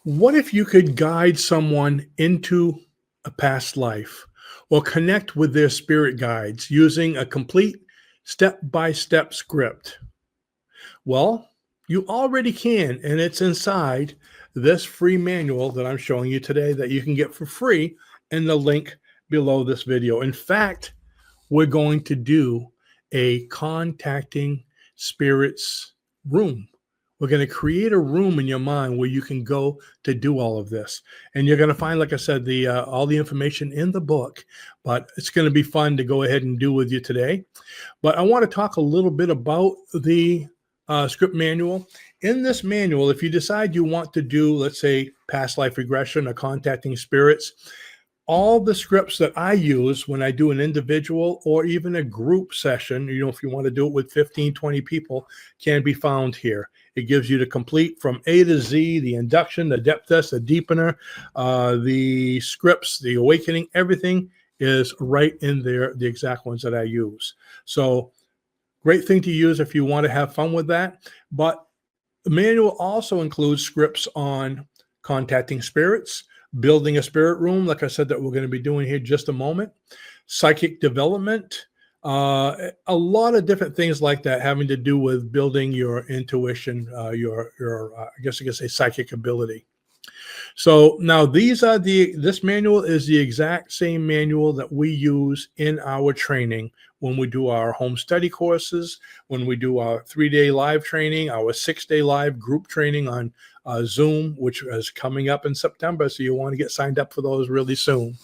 What if you could guide someone into a past life or connect with their spirit guides using a complete step-by-step script? Well, you already can, and it's inside this free manual that I'm showing you today that you can get for free in the link below this video. In fact, we're going to do a contacting spirits room. We're going to create a room in your mind where you can go to do all of this. And you're going to find, like I said, the all the information in the book, but it's going to be fun to go ahead and do with you today. But I want to talk a little bit about the script manual. In this manual, if you decide you want to do, let's say, past life regression or contacting spirits, all the scripts that I use when I do an individual or even a group session, if you want to do it with 15, 20 people, can be found here. It gives you the complete from A to Z, the induction, the depth test, the deepener, the scripts, the awakening, everything is right in there, the exact ones that I use. So great thing to use if you want to have fun with that. But the manual also includes scripts on contacting spirits, building a spirit room, like I said, that we're going to be doing here in just a moment, psychic development, a lot of different things like that having to do with building your intuition, your I guess you could say psychic ability. So now this manual is the exact same manual that we use in our training when we do our home study courses, when we do our 3-day live training, our 6-day live group training on Zoom, which is coming up in September. So you want to get signed up for those really soon.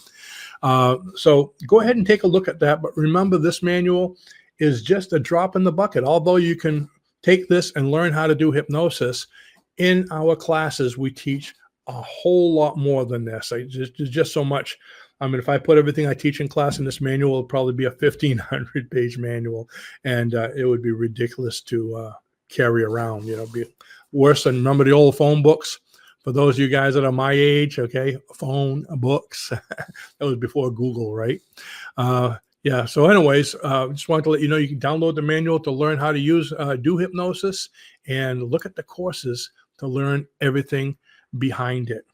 So go ahead and take a look at that. But remember, this manual is just a drop in the bucket. Although you can take this and learn how to do hypnosis, in our classes, we teach a whole lot more than this. There's just so much. I mean, if I put everything I teach in class in this manual, it'll probably be a 1,500-page manual, and it would be ridiculous to carry around. Be worse than, remember the old phone books? For those of you guys that are my age, okay, phone books. That was before Google, right? Yeah. So, anyways, just wanted to let you know you can download the manual to learn how to do hypnosis, and look at the courses to learn everything behind it.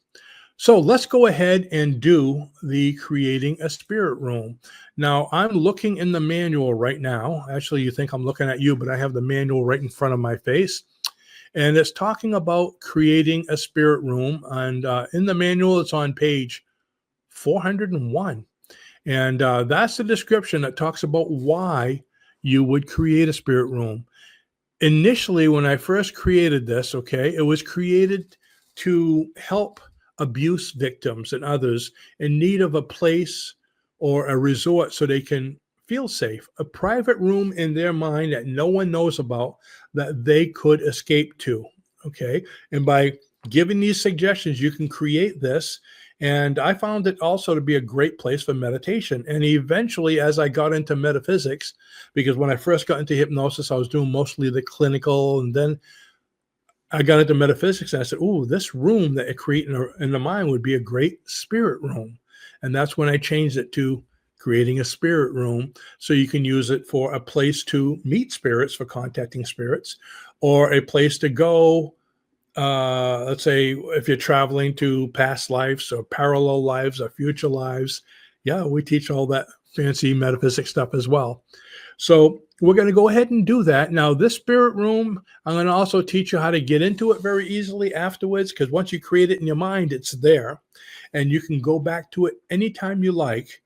So let's go ahead and do the creating a spirit room. Now, I'm looking in the manual right now. Actually, you think I'm looking at you, but I have the manual right in front of my face. And it's talking about creating a spirit room. And in the manual, it's on page 401. And that's the description that talks about why you would create a spirit room. Initially, when I first created this, okay, it was created to help abuse victims and others in need of a place or a resort so they can feel safe, a private room in their mind that no one knows about that they could escape to. Okay. And by giving these suggestions, you can create this. And I found it also to be a great place for meditation. And eventually, as I got into metaphysics, because when I first got into hypnosis, I was doing mostly the clinical, and then I got into metaphysics, and I said, "Oh, this room that I create in the mind would be a great spirit room." And that's when I changed it to creating a spirit room, so you can use it for a place to meet spirits, for contacting spirits, or a place to go. Let's say if you're traveling to past lives or parallel lives or future lives. Yeah, we teach all that fancy metaphysics stuff as well. So we're going to go ahead and do that. Now, this spirit room, I'm going to also teach you how to get into it very easily afterwards, because once you create it in your mind, it's there. And you can go back to it anytime you like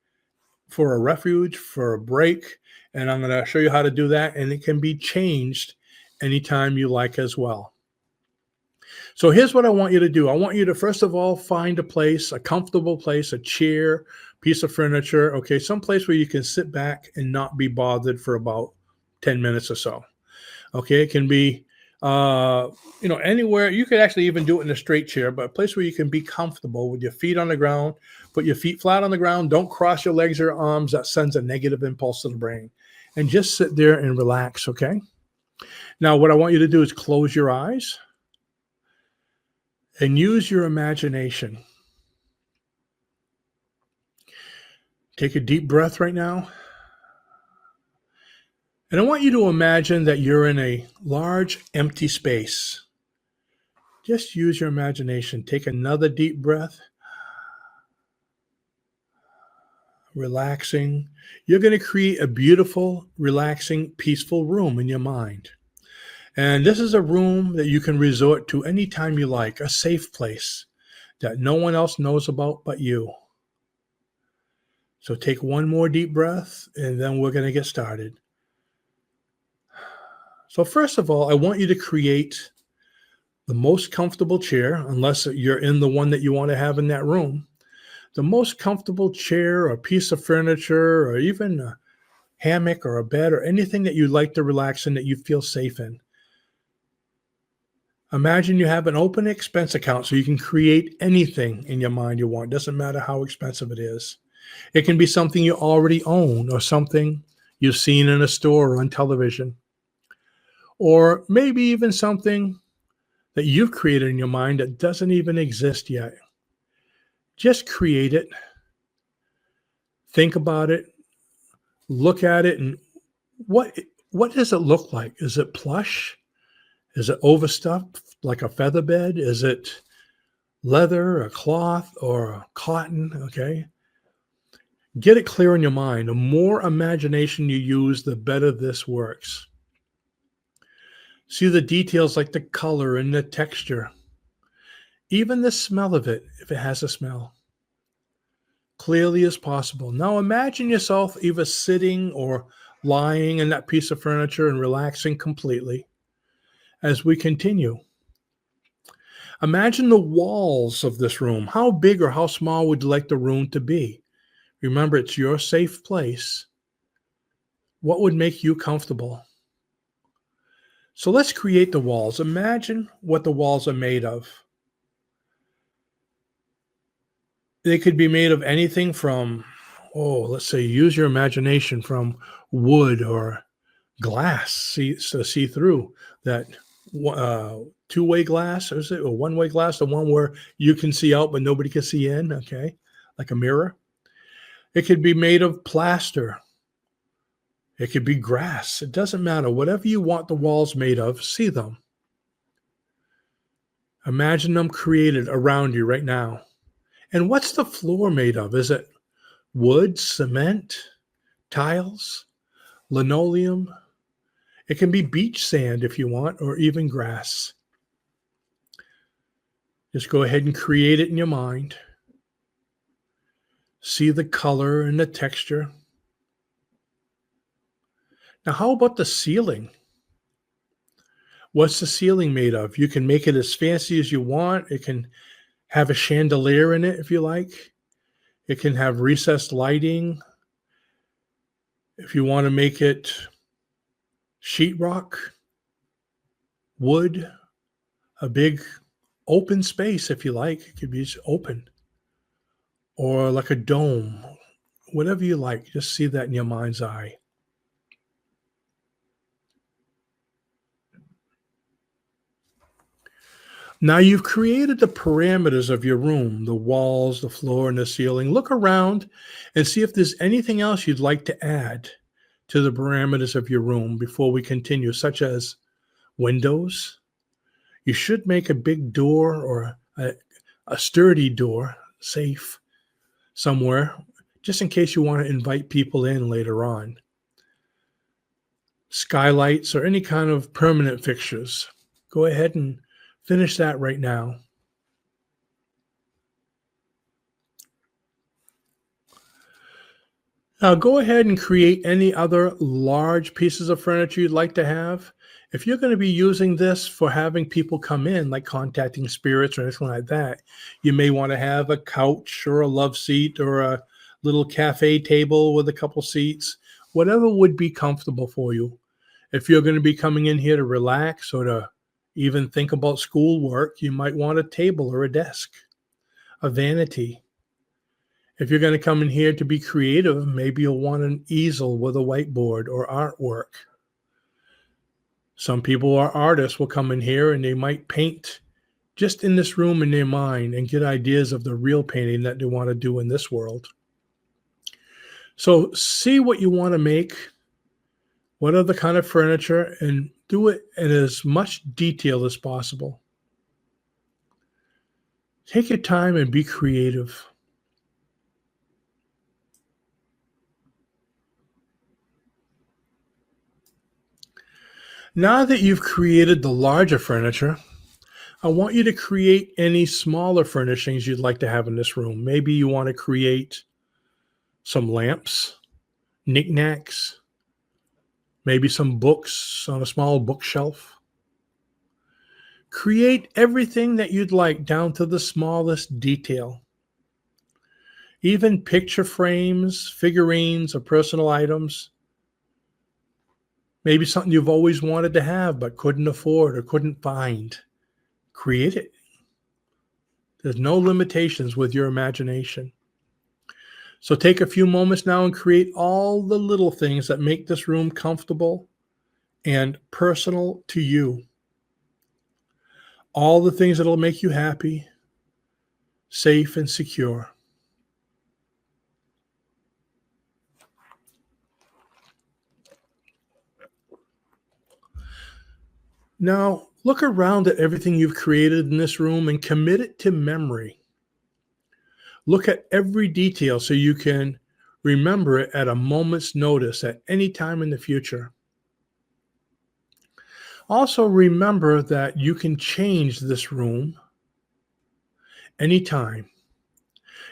for a refuge, for a break. And I'm going to show you how to do that. And it can be changed anytime you like as well. So here's what I want you to do. I want you to, first of all, find a place, a comfortable place, a chair, piece of furniture, okay, someplace where you can sit back and not be bothered for about 10 minutes or so. Okay, it can be, anywhere. You could actually even do it in a straight chair, but a place where you can be comfortable with your feet on the ground. Put your feet flat on the ground. Don't cross your legs or arms. That sends a negative impulse to the brain. And just sit there and relax, okay? Now, what I want you to do is close your eyes and use your imagination. Take a deep breath right now. And I want you to imagine that you're in a large empty space. Just use your imagination. Take another deep breath, relaxing. You're going to create a beautiful, relaxing, peaceful room in your mind. And this is a room that you can resort to anytime you like, a safe place that no one else knows about but you. So take one more deep breath, and then we're going to get started. So first of all, I want you to create the most comfortable chair, unless you're in the one that you want to have in that room. The most comfortable chair or piece of furniture or even a hammock or a bed or anything that you like to relax in that you feel safe in. Imagine you have an open expense account so you can create anything in your mind you want. Doesn't matter how expensive it is. It can be something you already own or something you've seen in a store or on television. Or maybe even something that you've created in your mind that doesn't even exist yet. Just create it. Think about it. Look at it. And what does it look like? Is it plush? Is it overstuffed like a feather bed? Is it leather, a cloth, or a cotton? Okay. Get it clear in your mind. The more imagination you use, the better this works. See the details like the color and the texture, even the smell of it, if it has a smell, clearly as possible. Now imagine yourself either sitting or lying in that piece of furniture and relaxing completely. As we continue, imagine the walls of this room. How big or how small would you like the room to be? Remember, it's your safe place. What would make you comfortable? So let's create the walls. Imagine what the walls are made of. They could be made of anything from, let's say, use your imagination, from wood or glass, see through that two-way glass, or is it a one-way glass, the one where you can see out but nobody can see in, okay, like a mirror. It could be made of plaster. It could be grass. It doesn't matter. Whatever you want the walls made of, see them. Imagine them created around you right now. And what's the floor made of? Is it wood, cement, tiles, linoleum? It can be beach sand if you want, or even grass. Just go ahead and create it in your mind. See the color and the texture. Now, how about the ceiling? What's the ceiling made of? You can make it as fancy as you want. It can have a chandelier in it if you like. It can have recessed lighting. If you want to make it sheetrock, wood, a big open space if you like. It could be open. Or like a dome. Whatever you like. Just see that in your mind's eye. Now you've created the parameters of your room, the walls, the floor, and the ceiling. Look around and see if there's anything else you'd like to add to the parameters of your room before we continue, such as windows. You should make a big door or a sturdy door, safe, somewhere, just in case you want to invite people in later on. Skylights or any kind of permanent fixtures. Go ahead and finish that right now. Now go ahead and create any other large pieces of furniture you'd like to have. If you're going to be using this for having people come in, like contacting spirits or anything like that, you may want to have a couch or a love seat or a little cafe table with a couple seats, whatever would be comfortable for you. If you're going to be coming in here to relax or to even think about schoolwork, you might want a table or a desk, a vanity. If you're going to come in here to be creative, maybe you'll want an easel with a whiteboard or artwork. Some people who are artists will come in here and they might paint just in this room in their mind and get ideas of the real painting that they want to do in this world. So see what you want to make, what other kind of furniture, and do it in as much detail as possible. Take your time and be creative. Now that you've created the larger furniture, I want you to create any smaller furnishings you'd like to have in this room. Maybe you want to create some lamps, knickknacks, maybe some books on a small bookshelf. Create everything that you'd like down to the smallest detail. Even picture frames, figurines, or personal items. Maybe something you've always wanted to have but couldn't afford or couldn't find. Create it. There's no limitations with your imagination. So take a few moments now and create all the little things that make this room comfortable and personal to you. All the things that will make you happy, safe, and secure. Now, look around at everything you've created in this room and commit it to memory. Look at every detail so you can remember it at a moment's notice at any time in the future. Also, remember that you can change this room anytime.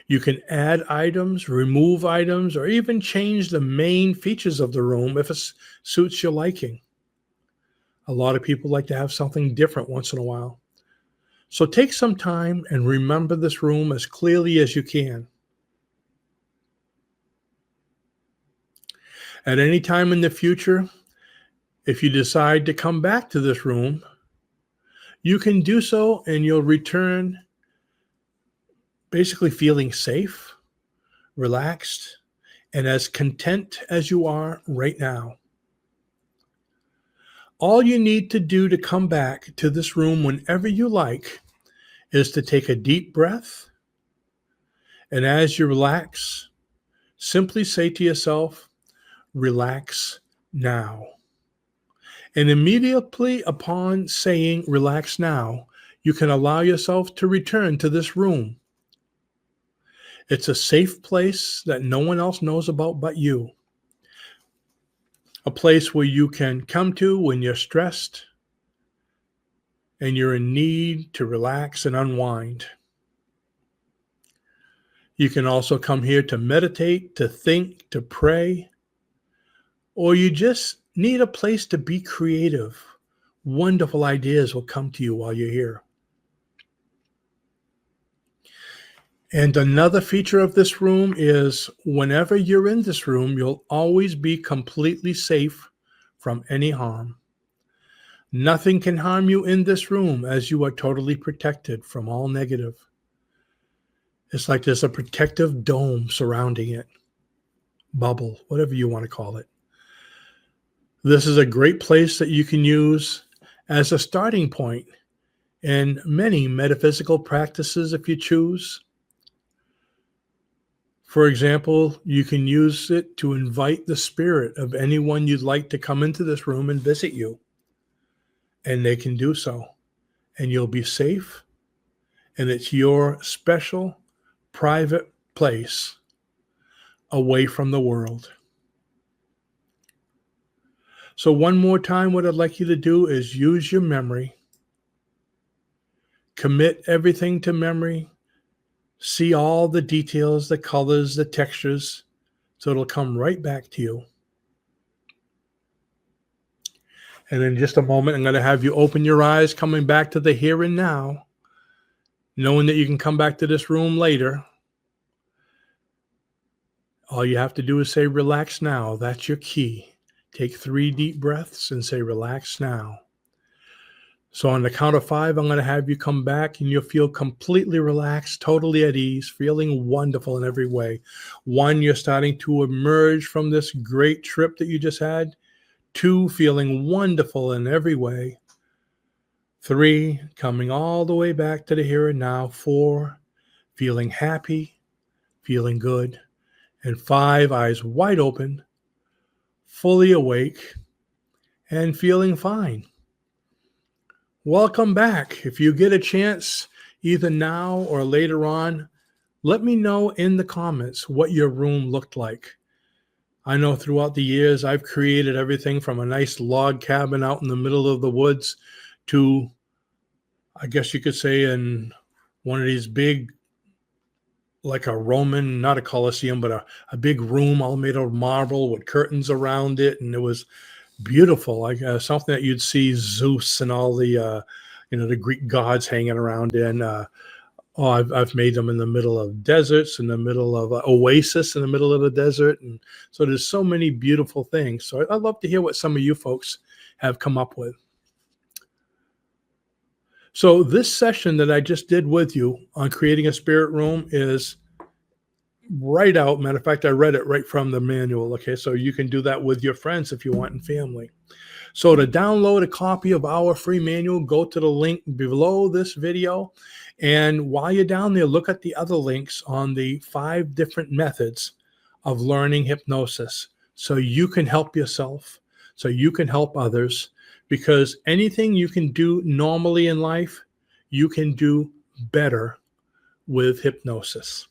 You can add items, remove items, or even change the main features of the room if it suits your liking. A lot of people like to have something different once in a while. So take some time and remember this room as clearly as you can. At any time in the future, if you decide to come back to this room, you can do so and you'll return basically feeling safe, relaxed, and as content as you are right now. All you need to do to come back to this room whenever you like is to take a deep breath, and as you relax, simply say to yourself, "Relax now." And immediately upon saying "relax now," you can allow yourself to return to this room. It's a safe place that no one else knows about but you. A place where you can come to when you're stressed and you're in need to relax and unwind. You can also come here to meditate, to think, to pray, or you just need a place to be creative. Wonderful ideas will come to you while you're here. And another feature of this room is whenever you're in this room, you'll always be completely safe from any harm. Nothing can harm you in this room as you are totally protected from all negative. It's like there's a protective dome surrounding it, bubble, whatever you want to call it. This is a great place that you can use as a starting point in many metaphysical practices if you choose. For example, you can use it to invite the spirit of anyone you'd like to come into this room and visit you. And they can do so. And you'll be safe. And it's your special, private place away from the world. So one more time, what I'd like you to do is use your memory. Commit everything to memory. See all the details, the colors, the textures, so it'll come right back to you. And in just a moment, I'm going to have you open your eyes, coming back to the here and now, knowing that you can come back to this room later. All you have to do is say, "Relax now." That's your key. Take 3 deep breaths and say, "Relax now." So on the count of 5, I'm going to have you come back and you'll feel completely relaxed, totally at ease, feeling wonderful in every way. 1, you're starting to emerge from this great trip that you just had. 2, feeling wonderful in every way. 3, coming all the way back to the here and now. 4, feeling happy, feeling good. And 5, eyes wide open, fully awake, and feeling fine. Welcome back. If you get a chance, either now or later on, let me know in the comments what your room looked like. I know throughout the years, I've created everything from a nice log cabin out in the middle of the woods to, I guess you could say, in one of these big, like a Roman, not a Colosseum, but a big room all made of marble with curtains around it. And it was beautiful, like something that you'd see Zeus and all the, the Greek gods hanging around in. I've made them in the middle of deserts, in the middle of oasis, in the middle of the desert. And so there's so many beautiful things. So I'd love to hear what some of you folks have come up with. So this session that I just did with you on creating a spirit room is right out. Matter of fact, I read it right from the manual. Okay, so you can do that with your friends if you want and family. So to download a copy of our free manual, go to the link below this video. And while you're down there, look at the other links on the 5 different methods of learning hypnosis so you can help yourself, so you can help others, because anything you can do normally in life, you can do better with hypnosis.